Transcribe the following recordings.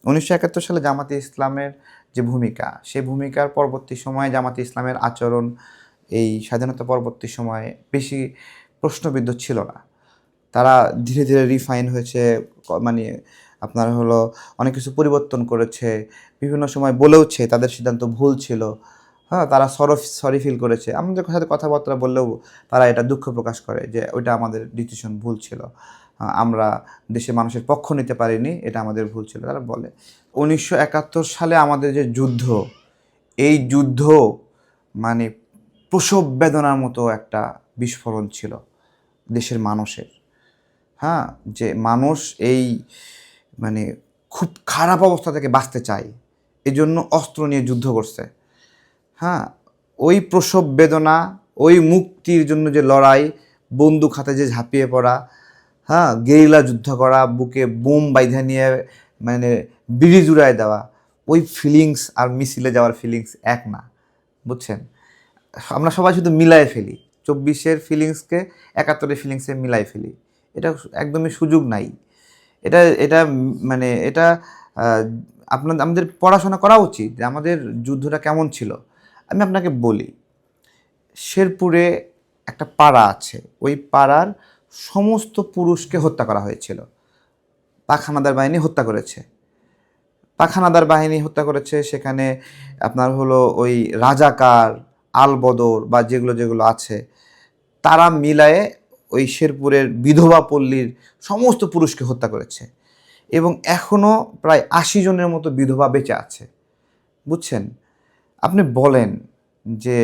1971 সালে জামাতে ইসলামের যে ভূমিকা, সেই ভূমিকার পরবর্তী সময়ে জামাতে ইসলামের আচরণ এই স্বাধীনতা পরবর্তী সময়ে বেশি প্রশ্নবিদ্ধ ছিল না। তারা ধীরে, ধীরে রিফাইন হয়েছে, মানে আপনার হলো অনেক কিছু পরিবর্তন করেছে। বিভিন্ন সময় বলেওছে তাদের সিদ্ধান্ত ভুল ছিল। হ্যাঁ? তারা সরি ফিল করেছে। আমাদের সাথে কথাবার্তা বললেও তারা এটা দুঃখ প্রকাশ করে যে ওইটা আমাদের ডিসিশন ভুল ছিল। আমরা দেশের মানুষের পক্ষ নিতে পারিনি, এটা আমাদের ভুল ছিল। তারা বলে 1971 সালে আমাদের যে যুদ্ধ, এই যুদ্ধ মানে প্রসব বেদনার মতো একটা বিস্ফোরণ ছিল দেশের মানুষের। হ্যাঁ? যে মানুষ এই মানে খুব খারাপ অবস্থা থেকে বাঁচতে চায়, এজন্য অস্ত্র নিয়ে যুদ্ধ করছে। হ্যাঁ? ওই প্রসব বেদনা, ওই মুক্তির জন্য যে লড়াই, বন্দুক হাতে যে ঝাঁপিয়ে পড়া, হ্যাঁ? গেরিলা যুদ্ধ করা, বুকে বোম বাইন্ধা নিয়ে মানে বিড়ি জুড়ায় দেওয়া, ওই ফিলিংস আর মিছিলে যাওয়ার ফিলিংস এক না। বুঝছেন? আমরা সবাই শুধু মিলায়ে ফেলি। 24-এর ফিলিংসকে 71-এর ফিলিংসে মিলায় ফেলি। এটা একদমই সুযোগ নাই। এটা এটা মানে এটা আমাদের পড়াশোনা করা উচিত যে আমাদের যুদ্ধটা কেমন ছিল। আমি আপনাকে বলি, শেরপুরে একটা পাড়া আছে। ওই পাড়ার সমস্ত পুরুষকে হত্যা করা হয়েছিল। পাখানাদার বাহিনী হত্যা করেছে। হত্যা করেছে, সেখানে আপনার হলো ওই রাজাকার, আলবদর বা যেগুলো আছে, তারা মিলায়ে ওই শেরপুরের বিধবা পল্লীর সমস্ত পুরুষকে হত্যা করেছে এবং এখনও প্রায় 80 জনের মতো বিধবা বেঁচে আছে। বুঝছেন? আপনি বলেন যে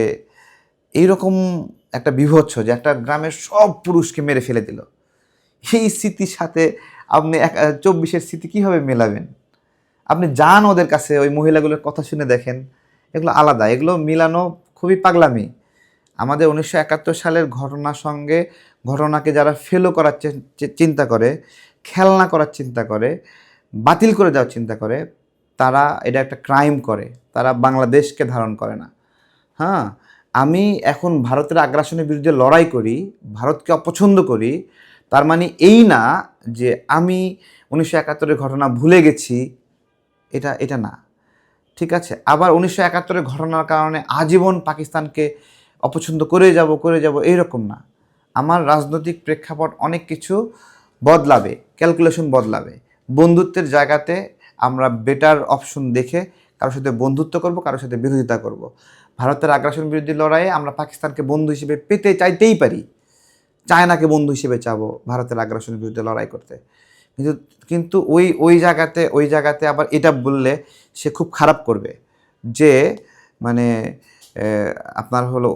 এইরকম একটা বীভৎস, যে একটা গ্রামের সব পুরুষকে মেরে ফেলে দিল, এই স্মৃতির সাথে আপনি 24-এর স্মৃতি কীভাবে মেলাবেন? আপনি যান ওদের কাছে, ওই মহিলাগুলোর কথা শুনে দেখেন, এগুলো আলাদা, এগুলো মিলানো খুবই পাগলামি। আমাদের 1971 সালের ঘটনাকে যারা ফেলো করার চিন্তা করে, খেলনা করার চিন্তা করে, বাতিল করে দেওয়ার চিন্তা করে, তারা এটা একটা ক্রাইম করে, তারা বাংলাদেশকে ধারণ করে না। হ্যাঁ? আমি এখন ভারতের আগ্রাসনের বিরুদ্ধে লড়াই করি, ভারতকে অপছন্দ করি, তার মানে এই না যে আমি 1971-এর ঘটনা ভুলে গেছি, এটা না। ঠিক আছে? আবার 1971-এর ঘটনার কারণে আজীবন পাকিস্তানকে অপছন্দ করে যাব এইরকম না। আমার রাজনৈতিক প্রেক্ষাপট অনেক কিছু বদলাবে, ক্যালকুলেশন বদলাবে। বন্ধুত্বের জায়গাতে আমরা বেটার অপশন দেখে কারোর সাথে বন্ধুত্ব করব, কারোর সাথে বিরোধিতা করব। ভারতের আগ্রাসন বিরোধী লড়াইয়ে আমরা পাকিস্তানকে বন্ধু হিসেবে পেতে চাইতেই পারি, চায়নাকে বন্ধু হিসেবে চাবো ভারতের আগ্রাসনের বিরুদ্ধে লড়াই করতে। কিন্তু কিন্তু ওই জায়গাতে আবার এটা বললে সে খুব খারাপ করবে যে মানে আপনার হলো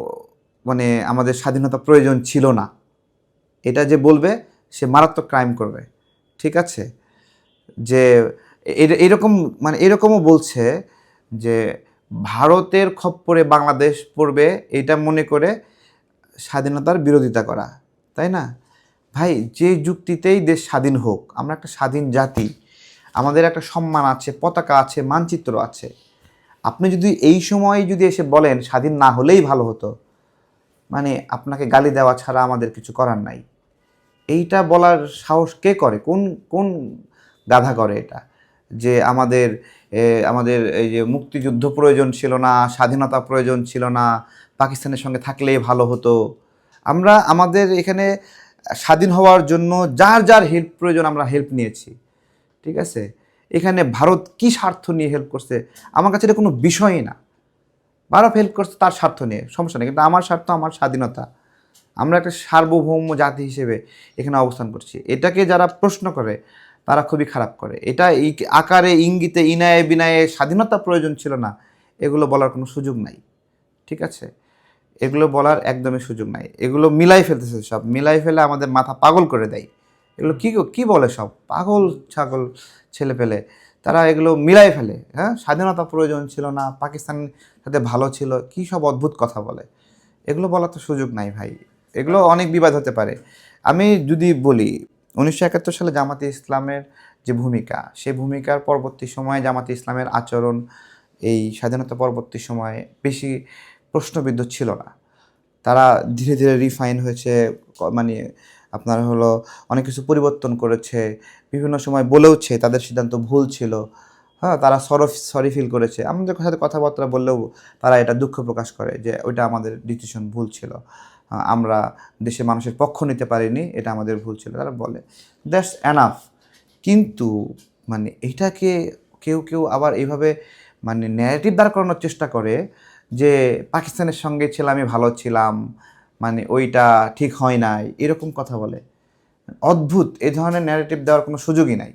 মানে আমাদের স্বাধীনতা প্রয়োজন ছিল না, এটা যে বলবে সে মারাত্মক ক্রাইম করবে। ঠিক আছে? যে এরকম মানে এরকমও বলছে যে ভারতের খপ্পরে বাংলাদেশ পড়বে, এটা মনে করে স্বাধীনতার বিরোধিতা করা, তাই না? ভাই, যে যুক্তিতেই দেশ স্বাধীন হোক, আমরা একটা স্বাধীন জাতি, আমাদের একটা সম্মান আছে, পতাকা আছে, মানচিত্র আছে। আপনি যদি এই সময় যদি এসে বলেন স্বাধীন না হলেই ভালো হতো, মানে আপনাকে গালি দেওয়া ছাড়া আমাদের কিছু করার নাই। এইটা বলার সাহস কে করে? কোন কোন গাধা করে এটা? যে আমাদের এই যে মুক্তিযুদ্ধ প্রয়োজন ছিল না, স্বাধীনতা প্রয়োজন ছিল না, পাকিস্তানের সঙ্গে থাকলেই ভালো হতো। আমরা আমাদের এখানে স্বাধীন হওয়ার জন্য যার হেল্প প্রয়োজন আমরা হেল্প নিয়েছি। ঠিক আছে? এখানে ভারত কি স্বার্থ নিয়ে হেল্প করছে, আমার কাছে এটা কোনো বিষয়ই না। ভারত হেল্প করছে তার স্বার্থ নিয়ে, সমস্যা নেই, কিন্তু আমার স্বার্থ, আমার স্বাধীনতা। আমরা একটা সার্বভৌম জাতি হিসেবে এখানে অবস্থান করছি। এটাকে যারা প্রশ্ন করে তারা খুবই খারাপ করে। এটা এই আকারে ইঙ্গিতে ইনায়ে বিনায়ে স্বাধীনতা প্রয়োজন ছিল না, এগুলো বলার কোনো সুযোগ নাই। ঠিক আছে? এগুলো বলার একদমই সুযোগ নাই। এগুলো মিলাই ফেলতেছে, সব মিলাই ফেলে আমাদের মাথা পাগল করে দেয়। এগুলো কি বলে, সব পাগল ছাগল ছেলেপেলে, তারা এগুলো মিলাই ফেলে। হ্যাঁ? স্বাধীনতা প্রয়োজন ছিল না, পাকিস্তান সাথে ভালো ছিল, কী সব অদ্ভুত কথা বলে। এগুলো বলার তো সুযোগ নাই ভাই। এগুলো অনেক বিবাদ হতে পারে। আমি যদি বলি 1971 সালে জামাতে ইসলামের যে ভূমিকা, সেই ভূমিকার পরবর্তী সময়ে জামাতে ইসলামের আচরণ এই স্বাধীনতা পরবর্তী সময়ে বেশি প্রশ্নবিদ্ধ ছিল না। তারা ধীরে, ধীরে রিফাইন হয়েছে, মানে আপনার হলো অনেক কিছু পরিবর্তন করেছে। বিভিন্ন সময় বলেওছে তাদের সিদ্ধান্ত ভুল ছিল। হ্যাঁ, তারা সরি ফিল করেছে। আমাদের সাথে কথাবার্তা বললেও তারা এটা দুঃখ প্রকাশ করে যে ওইটা আমাদের ডিসিশন ভুল ছিল। আমরা দেশের মানুষের পক্ষ নিতে পারিনি, এটা আমাদের ভুল ছিল। তারা বলে দ্যাটস এনাফ। কিন্তু মানে এটাকে কেউ আবার এইভাবে মানে ন্যারেটিভ দাঁড় করানোর চেষ্টা করে যে পাকিস্তানের সঙ্গে ছিলাম, আমি ভালো ছিলাম, মানে ওইটা ঠিক হয় নাই, এরকম কথা বলে। অদ্ভুত, এই ধরনের ন্যারেটিভ দেওয়ার কোনো সুযোগই নাই।